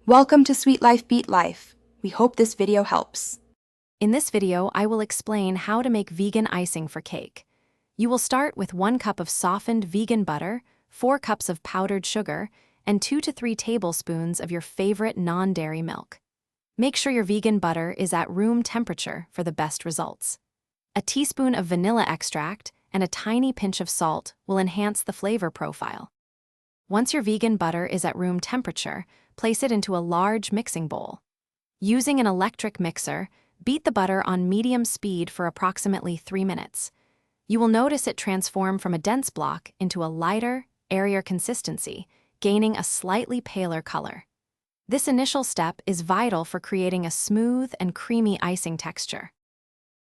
Welcome to Sweet Life Beat Life. We hope this video helps. In this video, I will explain how to make vegan icing for cake. You will start with 1 cup of softened vegan butter, 4 cups of powdered sugar, and 2 to 3 tablespoons of your favorite non-dairy milk. Make sure your vegan butter is at room temperature for the best results. A teaspoon of vanilla extract and a tiny pinch of salt will enhance the flavor profile. Once your vegan butter is at room temperature, place it into a large mixing bowl. Using an electric mixer, beat the butter on medium speed for approximately 3 minutes. You will notice it transform from a dense block into a lighter, airier consistency, gaining a slightly paler color. This initial step is vital for creating a smooth and creamy icing texture.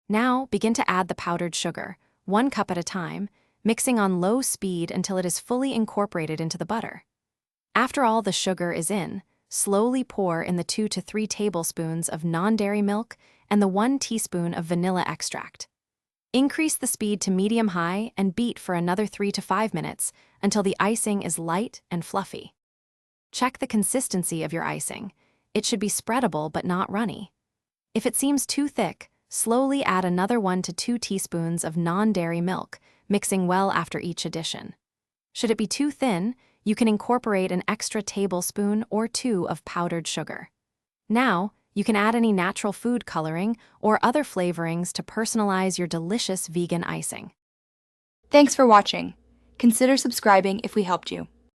Now, begin to add the powdered sugar, 1 cup at a time, mixing on low speed until it is fully incorporated into the butter. After all the sugar is in, slowly pour in the 2 to 3 tablespoons of non-dairy milk and the 1 teaspoon of vanilla extract. Increase the speed to medium-high and beat for another 3 to 5 minutes until the icing is light and fluffy. Check the consistency of your icing. It should be spreadable but not runny. If it seems too thick, slowly add another 1 to 2 teaspoons of non-dairy milk, mixing well after each addition. Should it be too thin, you can incorporate an extra tablespoon or 2 of powdered sugar. Now, you can add any natural food coloring or other flavorings to personalize your delicious vegan icing. Thanks for watching. Consider subscribing if we helped you.